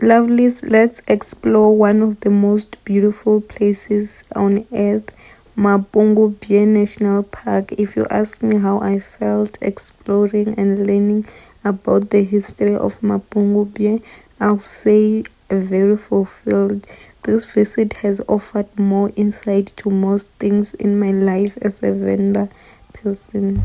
Lovelies, let's explore one of the most beautiful places on earth, Mapungubwe National Park. If you ask me how I felt exploring and learning about the history of Mapungubwe, I'll say very fulfilled. This visit has offered more insight to most things in my life as a vendor person.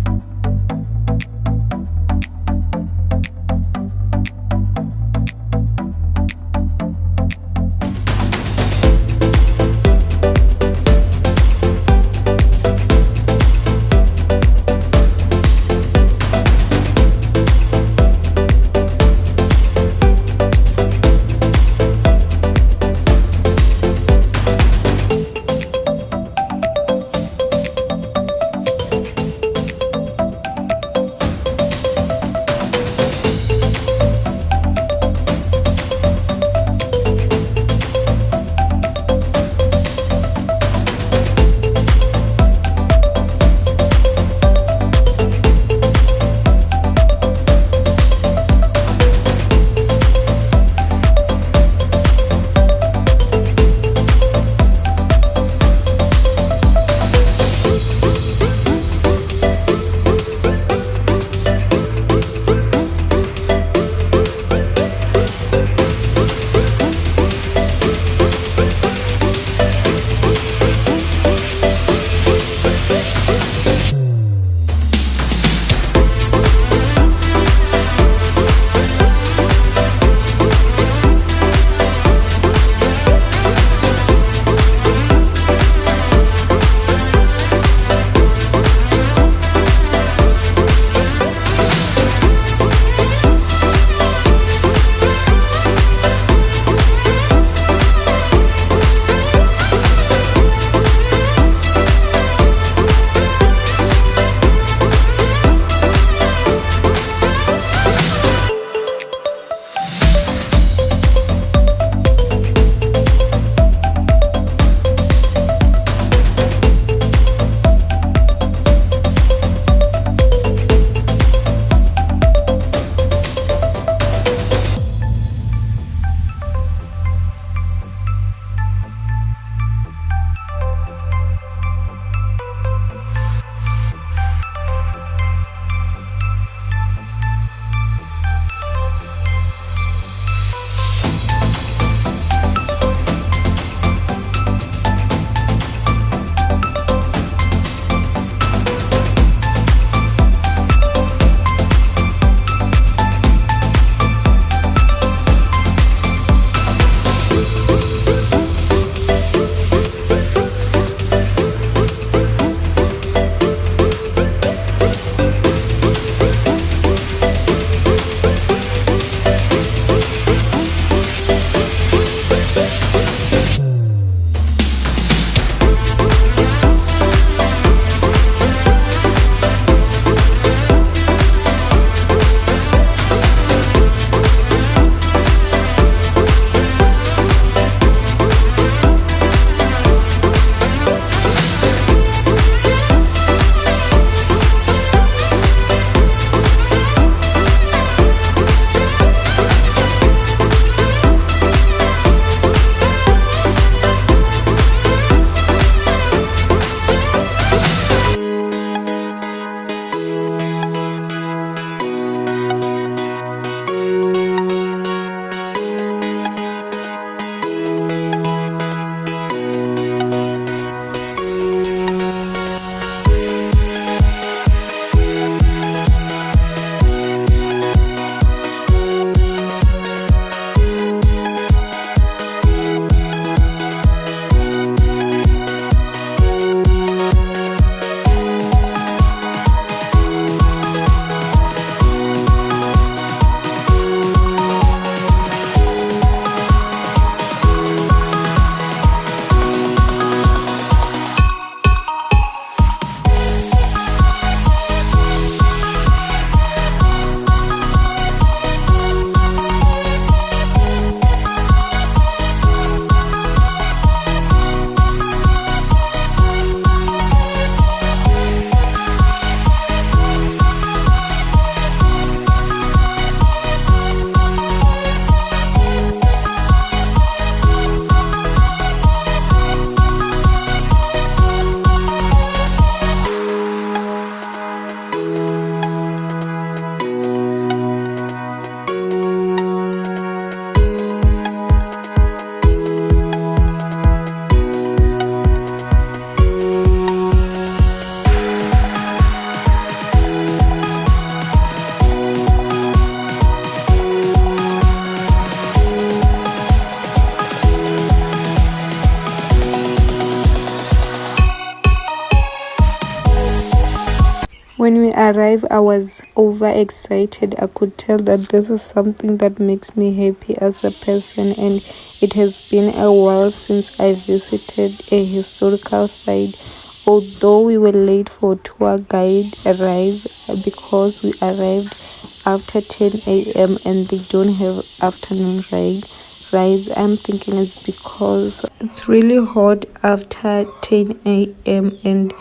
When we arrived, I was overexcited. I could tell that this is something that makes me happy as a person, and it has been a while since I visited a historical site. Although we were late for tour guide rides because we arrived after 10 a.m. and they don't have afternoon rides, I'm thinking it's because it's really hot after 10 a.m. and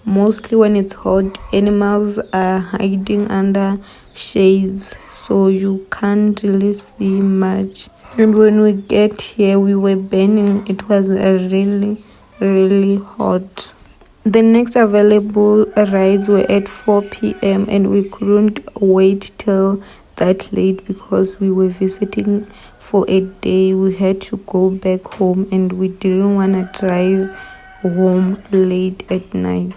mostly when it's hot, animals are hiding under shades, so you can't really see much. And when we get here, we were burning. It was really hot. The next available rides were at 4 p.m. and we couldn't wait till that late because we were visiting for a day. We had to go back home and we didn't want to drive home late at night.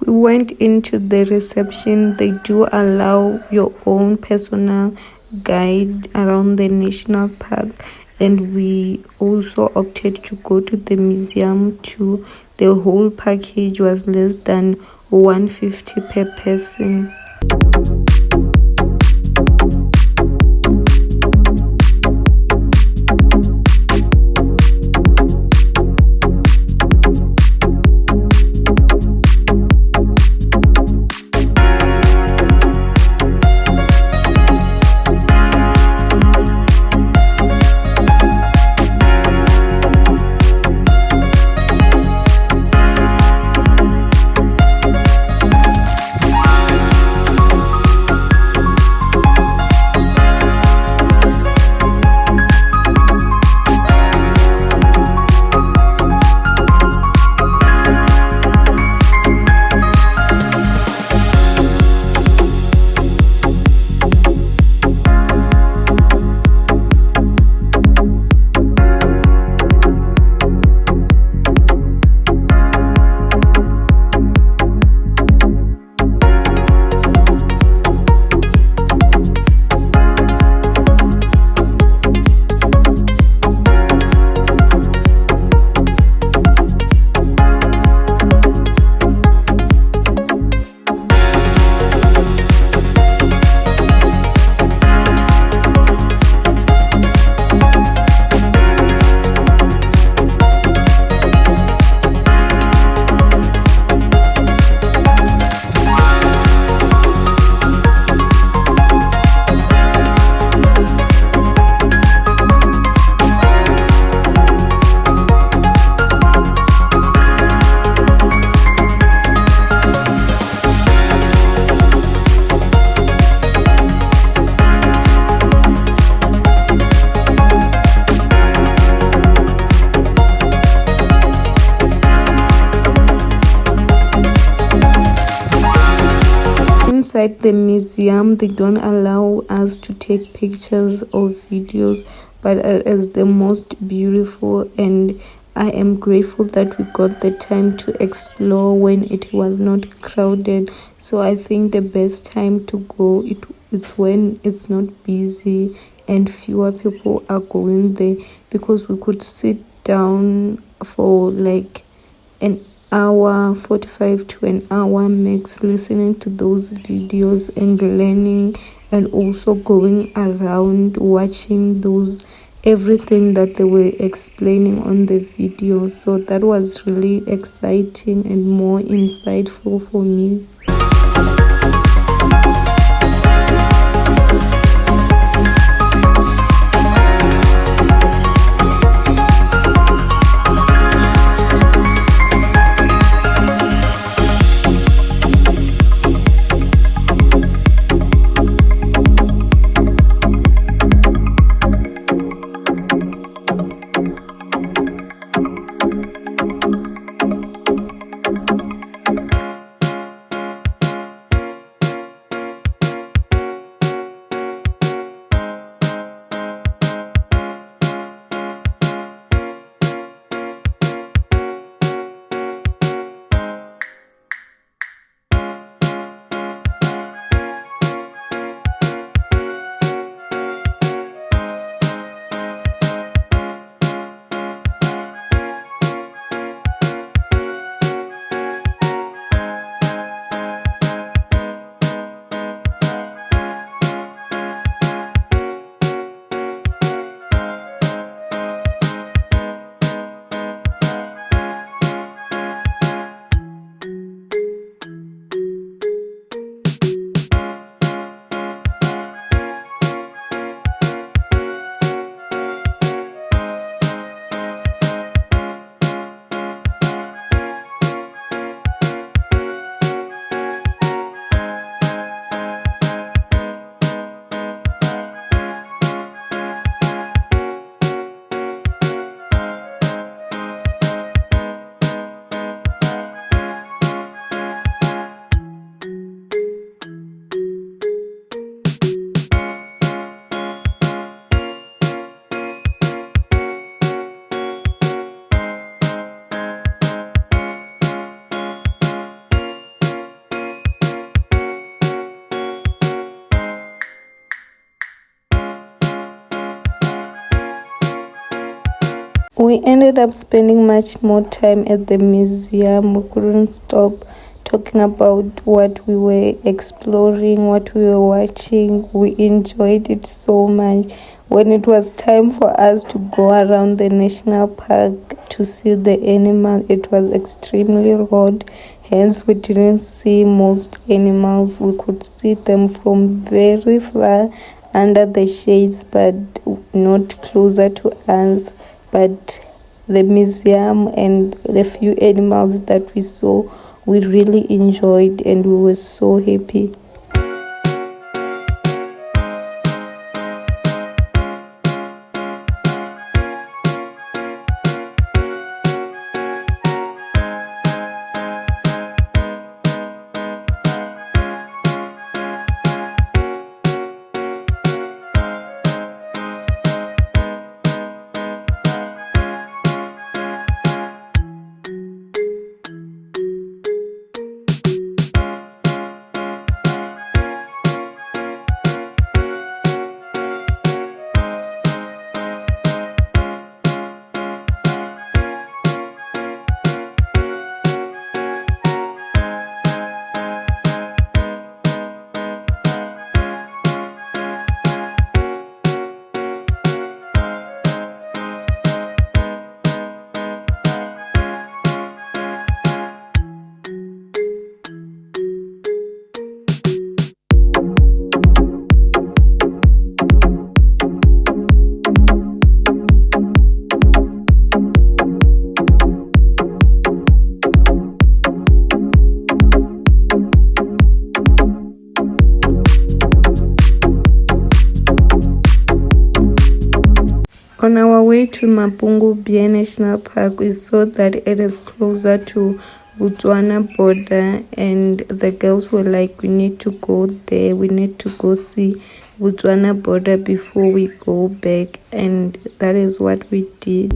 Went into the reception. They do allow your own personal guide around the national park, and we also opted to go to the museum too. The whole package was less than 150 per person. Inside the museum, they don't allow us to take pictures or videos, but it is the most beautiful, and I am grateful that we got the time to explore when it was not crowded. So I think the best time to go it's when it's not busy and fewer people are going there, because we could sit down for like an hour 45 to an hour max listening to those videos and learning, and also going around watching those everything that they were explaining on the video. So that was really exciting and more insightful for me. We ended up spending much more time at the museum. We couldn't stop talking about what we were exploring, what we were watching. We enjoyed it so much. When it was time for us to go around the national park to see the animal, it was extremely hot. Hence, we didn't see most animals. We could see them from very far under the shades, but not closer to us. But the museum and the few animals that we saw, we really enjoyed and we were so happy. On our way to Mapungubwe National Park, we saw that it is closer to Botswana border, and the girls were like, we need to go there, we need to go see Botswana border before we go back, and that is what we did.